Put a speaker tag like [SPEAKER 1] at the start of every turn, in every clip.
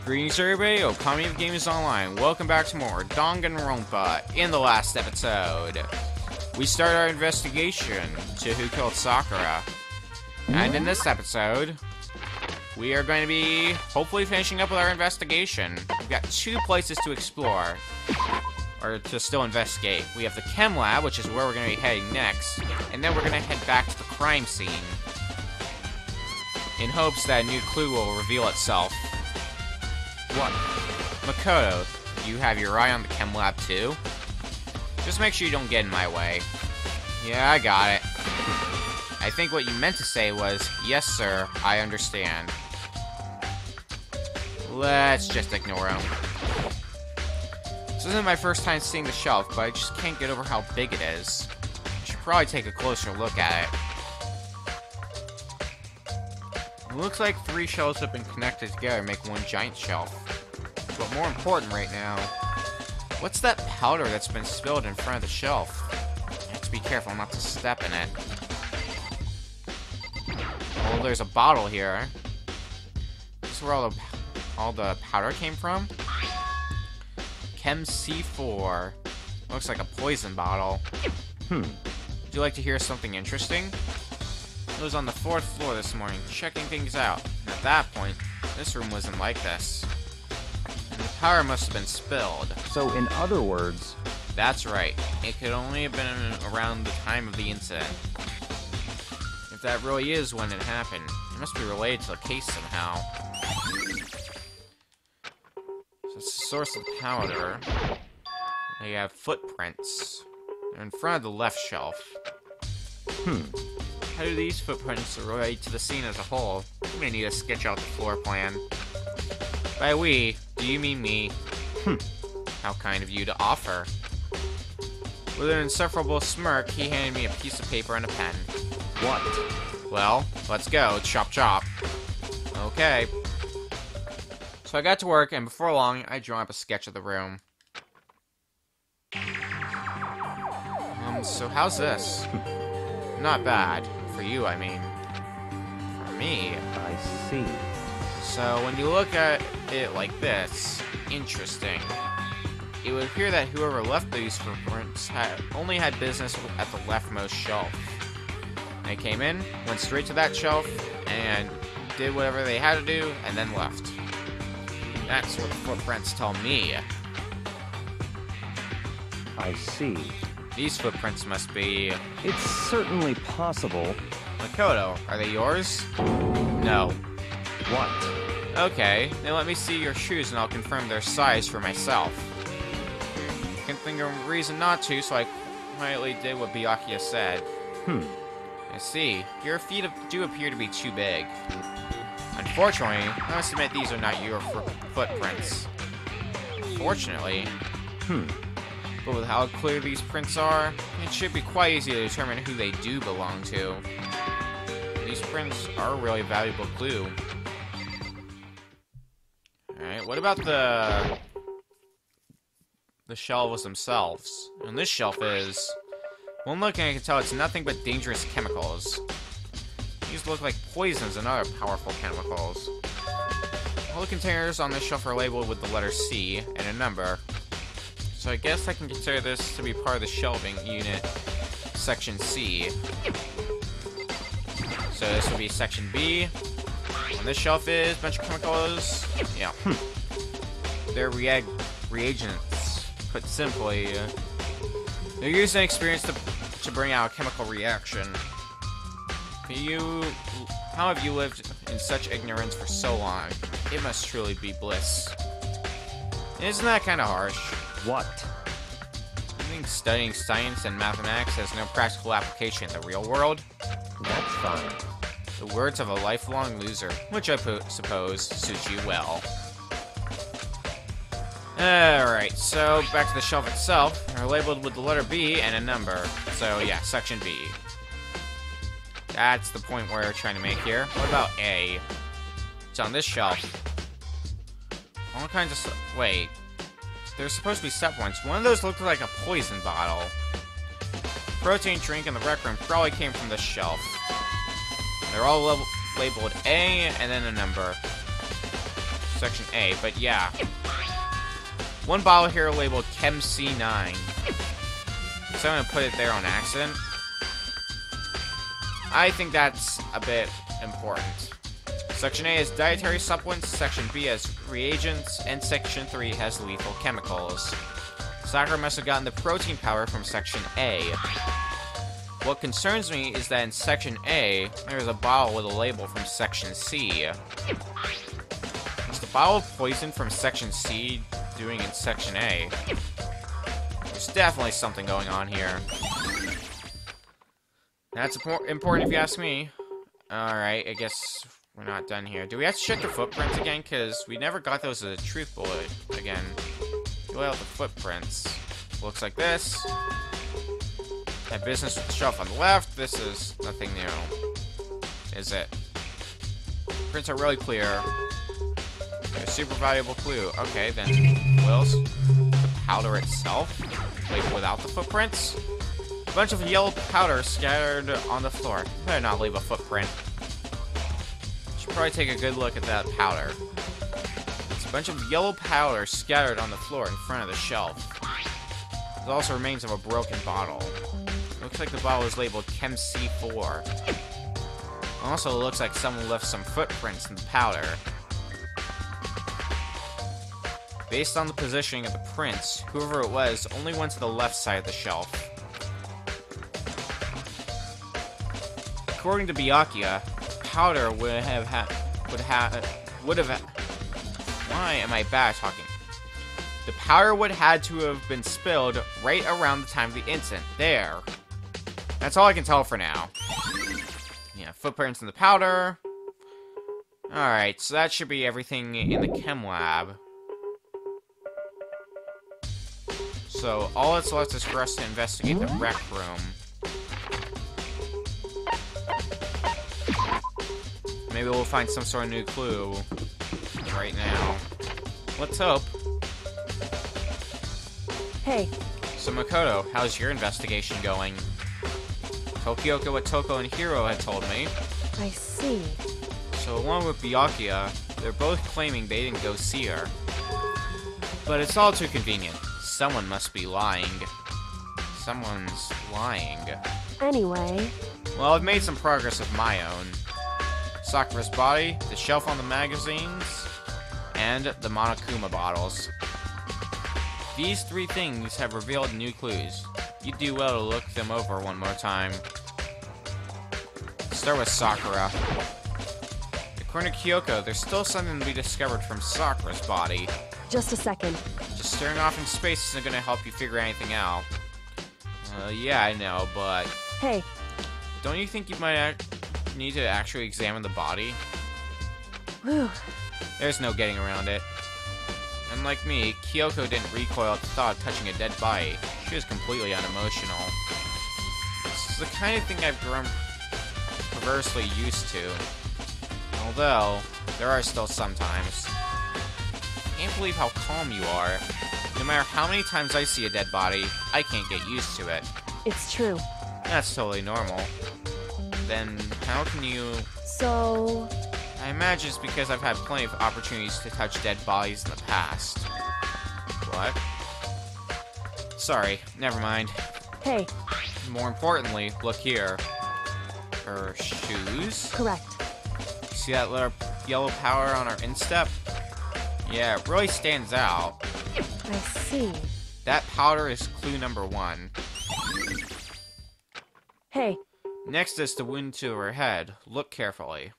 [SPEAKER 1] Greetings everybody, Okami of Games Online. Welcome back to more Danganronpa. In the last episode, we start our investigation to who killed Sakura. And in this episode, we are going to be hopefully finishing up with our investigation. We've got two places to explore, or to still investigate. We have the chem lab, which is where we're going to be heading next, and then we're going to head back to the crime scene in hopes that a new clue will reveal itself. What? Makoto, you have your eye on the chem lab too? Just make sure you don't get in my way. Yeah, I got it. I think what you meant to say was, yes sir, I understand. Let's just ignore him. This isn't my first time seeing the shelf, but I just can't get over how big it is. I should probably take a closer look at it. It looks like 3 shelves have been connected together to make one giant shelf. But more important right now, what's that powder that's been spilled in front of the shelf? I have to be careful not to step in it. Oh, there's a bottle here. This is where all the powder came from? Chem C4. Looks like a poison bottle. Would you like to hear something interesting? I was on the 4th floor this morning, checking things out. And at that point, this room wasn't like this. And the powder must have been spilled.
[SPEAKER 2] So, in other words...
[SPEAKER 1] That's right. It could only have been around the time of the incident. If that really is when it happened, it must be related to the case somehow. So it's the source of the powder. They have footprints. They're in front of the left shelf. How do these footprints relate to the scene as a whole? I'm gonna need to sketch out the floor plan. By we, do you mean me? How kind of you to offer. With an insufferable smirk, he handed me a piece of paper and a pen.
[SPEAKER 2] What?
[SPEAKER 1] Well, let's go. Chop chop. Okay. So I got to work, and before long, I drew up a sketch of the room. So how's this? Not bad. For you, I mean. For me.
[SPEAKER 2] I see.
[SPEAKER 1] So when you look at it like this, interesting. It would appear that whoever left these footprints only had business at the leftmost shelf. They came in, went straight to that shelf, and did whatever they had to do, and then left. That's what the footprints tell me.
[SPEAKER 2] I see.
[SPEAKER 1] These footprints must be...
[SPEAKER 2] It's certainly possible.
[SPEAKER 1] Makoto, are they yours? No.
[SPEAKER 2] What?
[SPEAKER 1] Okay, then let me see your shoes and I'll confirm their size for myself. I can't think of a reason not to, so I quietly did what Byakuya said. I see. Your feet do appear to be too big. Unfortunately, I must admit these are not your footprints. Fortunately. But with how clear these prints are, it should be quite easy to determine who they do belong to. These prints are a really valuable clue. Alright, what about the shelves themselves? And this shelf is... One look and I can tell it's nothing but dangerous chemicals. These look like poisons and other powerful chemicals. All the containers on this shelf are labeled with the letter C and a number. So I guess I can consider this to be part of the shelving unit, Section C. So this would be Section B. On this shelf is a bunch of chemicals. Yeah. They're reagents, put simply. They're used in experience to bring out a chemical reaction. How have you lived in such ignorance for so long? It must truly be bliss. Isn't that kind of harsh?
[SPEAKER 2] What?
[SPEAKER 1] You think studying science and mathematics has no practical application in the real world?
[SPEAKER 2] That's fine.
[SPEAKER 1] The words of a lifelong loser, which I suppose suits you well. Alright, so back to the shelf itself. They're labeled with the letter B and a number. So yeah, Section B. That's the point we're trying to make here. What about A? It's on this shelf. All kinds of stuff. Wait. There's supposed to be supplements. One of those looked like a poison bottle. Protein drink in the rec room probably came from this shelf. They're all labeled A and then a number. Section A, but yeah. One bottle here labeled Chem C9. So I'm gonna put it there on accident. I think that's a bit important. Section A has dietary supplements, Section B has reagents, and Section 3 has lethal chemicals. Sakura must have gotten the protein powder from Section A. What concerns me is that in Section A, there's a bottle with a label from Section C. Is the bottle of poison from Section C doing in Section A? There's definitely something going on here. That's important if you ask me. Alright, I guess we're not done here. Do we have to check the footprints again? Because we never got those as a truth bullet again. Lay out the footprints. Looks like this. That business with the shelf on the left. This is nothing new. Is it? Prints are really clear. A super valuable clue. Okay, then what else? The powder itself? Like without the footprints? A bunch of yellow powder scattered on the floor. Better not leave a footprint. Should probably take a good look at that powder. It's a bunch of yellow powder scattered on the floor in front of the shelf. There's also remains of a broken bottle. Looks like the bottle is labeled Chem C4. Also looks like someone left some footprints in the powder. Based on the positioning of the prints, whoever it was only went to the left side of the shelf. According to Byakuya, powder would have why am I bad talking? The powder would had to have been spilled right around the time of the incident. There. That's all I can tell for now. Yeah, footprints in the powder. Alright, so that should be everything in the chem lab. So, all that's left is for us to investigate the rec room. Maybe we'll find some sort of new clue right now. Let's hope.
[SPEAKER 3] Hey.
[SPEAKER 1] So Makoto, how's your investigation going? Tokyoko what Toko and Hiro had told me.
[SPEAKER 3] I see.
[SPEAKER 1] So along with Byakuya, they're both claiming they didn't go see her. But it's all too convenient. Someone must be lying. Someone's lying.
[SPEAKER 3] Anyway.
[SPEAKER 1] Well, I've made some progress of my own. Sakura's body, the shelf on the magazines, and the Monokuma bottles. These three things have revealed new clues. You'd do well to look them over one more time. Start with Sakura. According to Kyoko, there's still something to be discovered from Sakura's body.
[SPEAKER 3] Just a second.
[SPEAKER 1] Just staring off in space isn't gonna help you figure anything out. Yeah, I know, but...
[SPEAKER 3] Hey.
[SPEAKER 1] Don't you think you might need to actually examine the body?
[SPEAKER 3] Whew.
[SPEAKER 1] There's no getting around it. Unlike me, Kyoko didn't recoil at the thought of touching a dead body. She was completely unemotional. This is the kind of thing I've grown perversely used to. Although, there are still some times. I can't believe how calm you are. No matter how many times I see a dead body, I can't get used to it.
[SPEAKER 3] It's true.
[SPEAKER 1] That's totally normal. Then, how can you...
[SPEAKER 3] So...
[SPEAKER 1] I imagine it's because I've had plenty of opportunities to touch dead bodies in the past. What? Sorry, never mind.
[SPEAKER 3] Hey.
[SPEAKER 1] More importantly, look here. Her shoes?
[SPEAKER 3] Correct.
[SPEAKER 1] See that little yellow powder on her instep? Yeah, it really stands out.
[SPEAKER 3] I see.
[SPEAKER 1] That powder is clue number 1.
[SPEAKER 3] Hey.
[SPEAKER 1] Next is the wound to her head. Look carefully.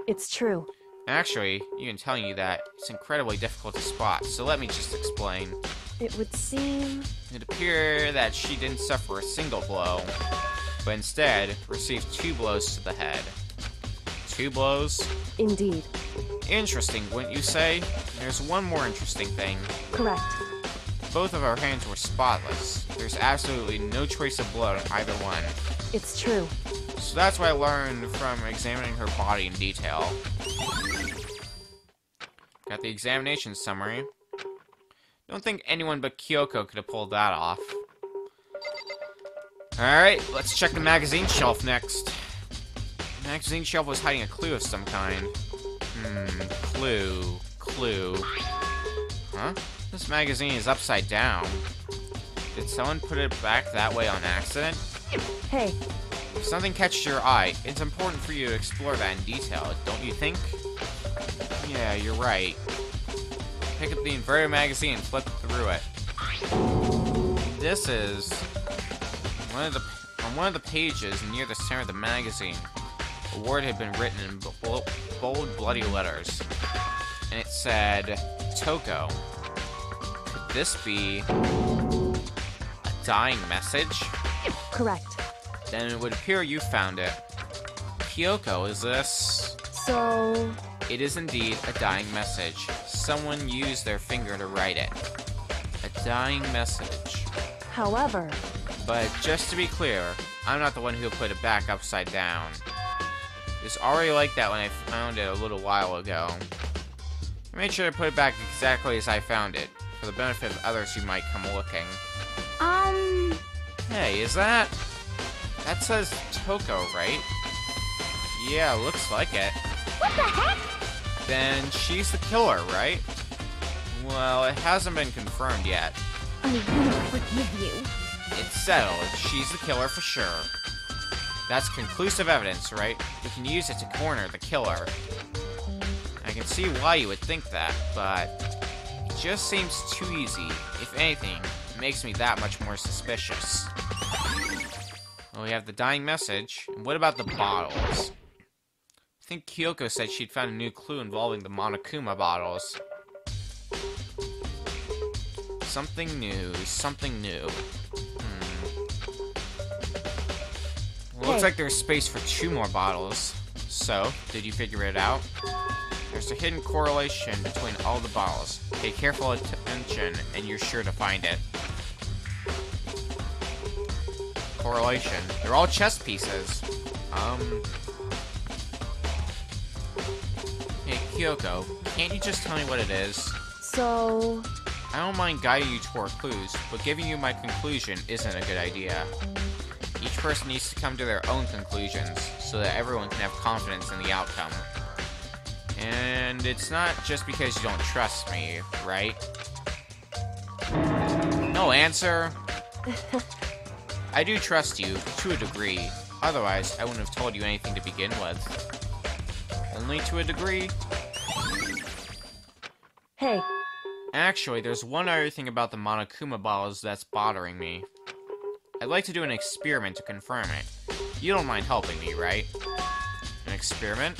[SPEAKER 3] It's true.
[SPEAKER 1] Actually, even telling you that, it's incredibly difficult to spot, so let me just explain.
[SPEAKER 3] It would seem...
[SPEAKER 1] It appeared that she didn't suffer a single blow, but instead received 2 blows to the head. 2 blows?
[SPEAKER 3] Indeed.
[SPEAKER 1] Interesting, wouldn't you say? There's one more interesting thing.
[SPEAKER 3] Correct.
[SPEAKER 1] Both of her hands were spotless. There's absolutely no trace of blood on either one.
[SPEAKER 3] It's true.
[SPEAKER 1] So that's what I learned from examining her body in detail. Got the examination summary. Don't think anyone but Kyoko could have pulled that off. Alright, let's check the magazine shelf next. The magazine shelf was hiding a clue of some kind. Clue. clue. Huh? This magazine is upside down. Did someone put it back that way on accident?
[SPEAKER 3] Hey,
[SPEAKER 1] If something catches your eye, it's important for you to explore that in detail, don't you think? Yeah, you're right. Pick up the inverted magazine and flip through it. This is on one of the pages near the center of the magazine. A word had been written in bold, bloody letters, and it said Toko. Could this be a dying message?
[SPEAKER 3] correct.
[SPEAKER 1] Then it would appear you found it. Kyoko, is this?
[SPEAKER 3] So,
[SPEAKER 1] It is indeed a dying message. Someone used their finger to write it. A dying message.
[SPEAKER 3] however,
[SPEAKER 1] But just to be clear, I'm not the one who put it back upside down. It's already like that when I found it a little while ago. I made sure to put it back exactly as I found it, for the benefit of others who might come looking. Hey, is that... That says Toko, right? Yeah, looks like it.
[SPEAKER 3] what the heck?
[SPEAKER 1] Then she's the killer, right? Well, it hasn't been confirmed yet.
[SPEAKER 3] I won't forgive you.
[SPEAKER 1] It's settled. She's the killer for sure. That's conclusive evidence, right? We can use it to corner the killer. I can see why you would think that, but it just seems too easy. If anything, it makes me that much more suspicious. Well, we have the dying message. And what about the bottles? I think Kyoko said she'd found a new clue involving the Monokuma bottles. Something new, something new. Well, looks like there's space for 2 more bottles. So, did you figure it out? There's a hidden correlation between all the bottles. Pay careful attention, and you're sure to find it. Correlation. They're all chess pieces. Hey, Kyoko, can't you just tell me what it is?
[SPEAKER 3] So,
[SPEAKER 1] I don't mind guiding you toward clues, but giving you my conclusion isn't a good idea. Each person needs to come to their own conclusions, so that everyone can have confidence in the outcome. And it's not just because you don't trust me, right? No answer! I do trust you, to a degree. Otherwise, I wouldn't have told you anything to begin with. Only to a degree?
[SPEAKER 3] hey,
[SPEAKER 1] Actually, there's one other thing about the Monokuma bottles that's bothering me. I'd like to do an experiment to confirm it. You don't mind helping me, right? An experiment?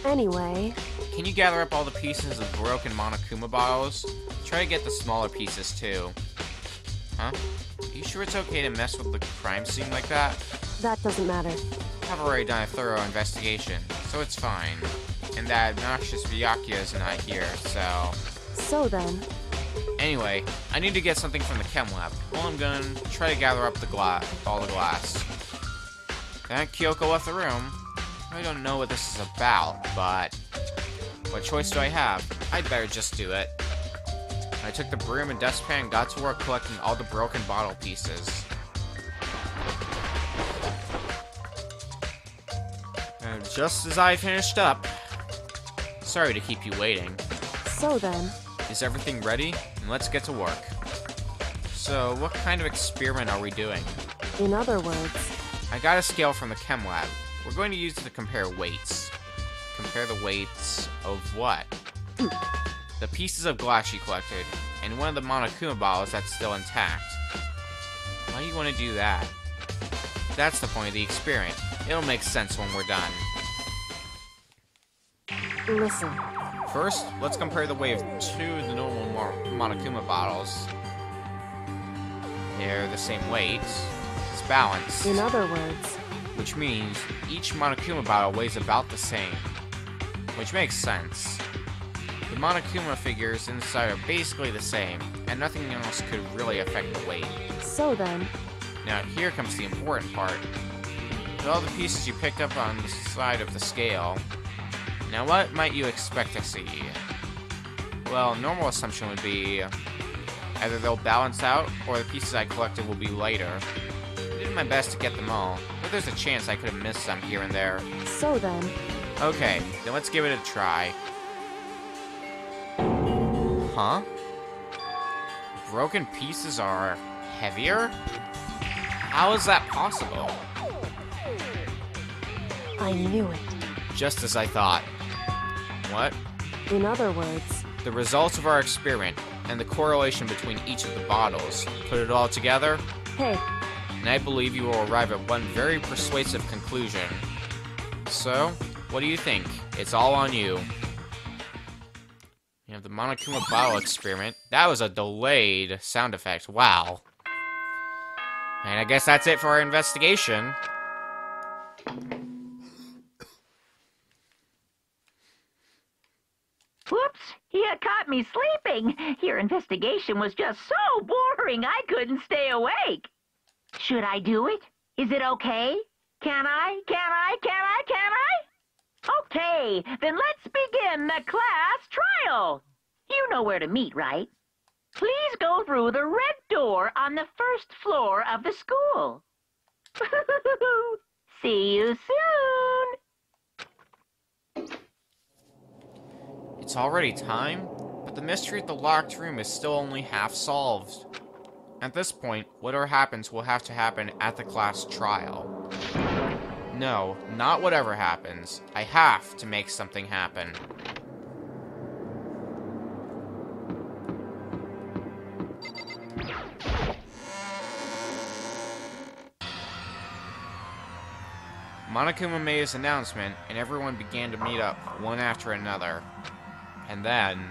[SPEAKER 3] anyway,
[SPEAKER 1] Can you gather up all the pieces of broken Monokuma bottles? Try to get the smaller pieces, too. Huh? Are you sure it's okay to mess with the crime scene like that?
[SPEAKER 3] that doesn't matter.
[SPEAKER 1] I've already done a thorough investigation, so it's fine. And that obnoxious Byakuya is not here, so...
[SPEAKER 3] So then,
[SPEAKER 1] Anyway, I need to get something from the chem lab. Well, I'm gonna try to gather up all the glass. Then Kyoko left the room. I don't know what this is about, but... What choice do I have? I'd better just do it. I took the broom and dustpan and got to work collecting all the broken bottle pieces. And just as I finished up... Sorry to keep you waiting.
[SPEAKER 3] so then,
[SPEAKER 1] Is everything ready? And let's get to work. So, what kind of experiment are we doing?
[SPEAKER 3] in other words,
[SPEAKER 1] I got a scale from the chem lab. We're going to use it to compare weights. Compare the weights of what? The pieces of glass you collected, and one of the Monokuma bottles that's still intact. Why do you want to do that? That's the point of the experiment. It'll make sense when we're done.
[SPEAKER 3] listen,
[SPEAKER 1] First, let's compare the weight of 2 of the normal Monokuma bottles. They're the same weight. It's balanced.
[SPEAKER 3] in other words,
[SPEAKER 1] Which means each Monokuma bottle weighs about the same. Which makes sense. The Monokuma figures inside are basically the same, and nothing else could really affect the weight.
[SPEAKER 3] so then,
[SPEAKER 1] Now here comes the important part. With all the pieces you picked up on the side of the scale, now what might you expect to see? Well, normal assumption would be either they'll balance out, or the pieces I collected will be lighter. I did my best to get them all, but there's a chance I could have missed some here and there.
[SPEAKER 3] so then,
[SPEAKER 1] Okay, then let's give it a try. Huh? Broken pieces are heavier? How is that possible?
[SPEAKER 3] I knew it.
[SPEAKER 1] Just as I thought. What?
[SPEAKER 3] In other words,
[SPEAKER 1] The results of our experiment and the correlation between each of the bottles. Put it all together,
[SPEAKER 3] hey,
[SPEAKER 1] and I believe you will arrive at one very persuasive conclusion. So, what do you think? It's all on you. You have the Monokuma bottle experiment. That was a delayed sound effect. Wow. And I guess that's it for our investigation.
[SPEAKER 4] Whoops! You caught me sleeping. Your investigation was just so boring I couldn't stay awake. Should I do it? Is it okay? Can I? Okay, then let's begin the class trial. You know where to meet, right? Please go through the red door on the first floor of the school. See you soon.
[SPEAKER 1] It's already time, but the mystery of the locked room is still only half solved. At this point, whatever happens will have to happen at the class trial. No, not whatever happens. I have to make something happen. Monokuma made his announcement, and everyone began to meet up, one after another. And then...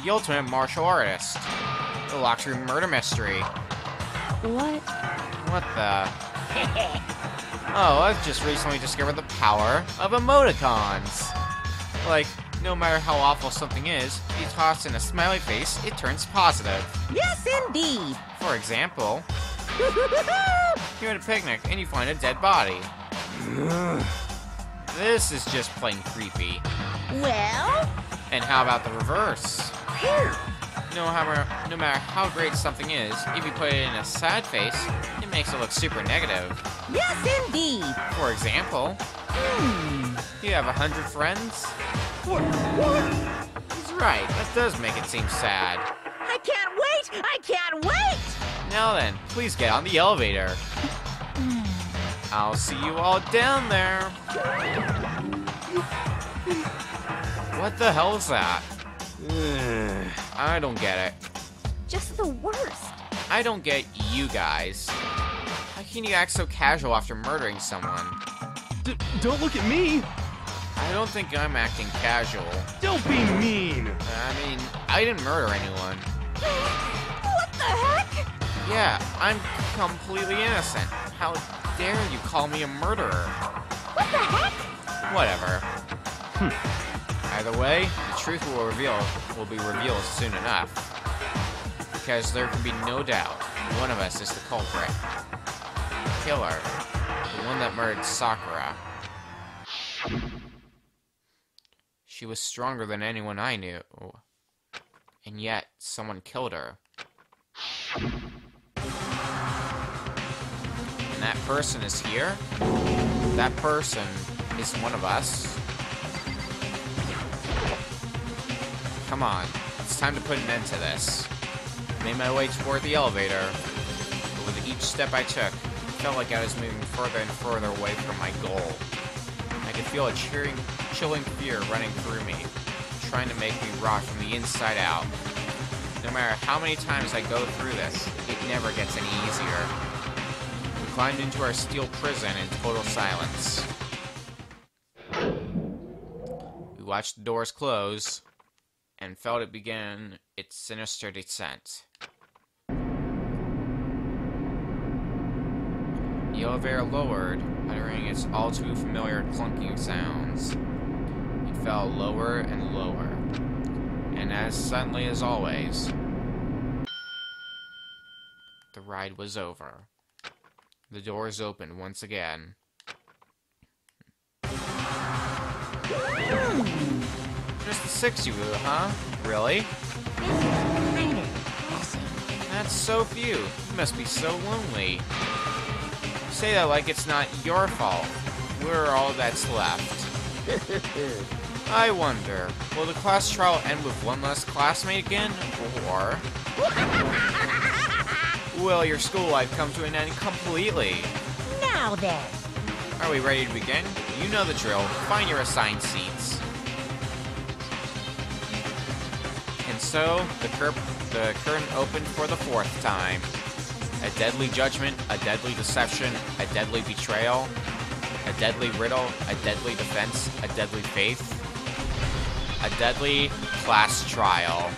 [SPEAKER 1] the ultimate martial artist. The locked room murder mystery.
[SPEAKER 3] what?
[SPEAKER 1] What the... Oh, I've just recently discovered the power of emoticons. Like, no matter how awful something is, if you toss in a smiley face, it turns positive.
[SPEAKER 5] Yes, indeed.
[SPEAKER 1] For example, you're at a picnic and you find a dead body. This is just plain creepy.
[SPEAKER 5] Well,
[SPEAKER 1] And how about the reverse? No matter how great something is, if you put it in a sad face, it makes it look super negative.
[SPEAKER 5] yes, indeed.
[SPEAKER 1] For example, you have 100 friends?
[SPEAKER 5] What?
[SPEAKER 1] He's right, that does make it seem sad.
[SPEAKER 5] I can't wait! I can't wait!
[SPEAKER 1] Now then, please get on the elevator. I'll see you all down there. What the hell is that? I don't get it.
[SPEAKER 3] Just the worst.
[SPEAKER 1] I don't get you guys. How can you act so casual after murdering someone?
[SPEAKER 6] Don't look at me!
[SPEAKER 1] I don't think I'm acting casual.
[SPEAKER 6] Don't be mean!
[SPEAKER 1] I mean, I didn't murder anyone.
[SPEAKER 5] What the heck?
[SPEAKER 1] Yeah, I'm completely innocent. How dare you call me a murderer?
[SPEAKER 5] What the heck?
[SPEAKER 1] Whatever. Either way, the truth will be revealed soon enough. Because there can be no doubt, one of us is the culprit. The killer. The one that murdered Sakura. She was stronger than anyone I knew. And yet, someone killed her. And that person is here? That person is one of us? Come on, it's time to put an end to this. I made my way toward the elevator, but with each step I took, it felt like I was moving further and further away from my goal. I could feel a chilling fear running through me, trying to make me rot from the inside out. No matter how many times I go through this, it never gets any easier. We climbed into our steel prison in total silence. We watched the doors close, and felt it begin its sinister descent. The elevator lowered, uttering its all too familiar clunking sounds. It fell lower and lower, and as suddenly as always, the ride was over. The doors opened once again. Just the six of you, huh? Really? That's so few. You must be so lonely. You say that like it's not your fault. We're all that's left. I wonder, will the class trial end with one less classmate again, or will your school life come to an end completely?
[SPEAKER 5] Now then.
[SPEAKER 1] Are we ready to begin? You know the drill. Find your assigned seats. And so, the curtain opened for the fourth time. A deadly judgment, a deadly deception, a deadly betrayal, a deadly riddle, a deadly defense, a deadly faith, a deadly class trial.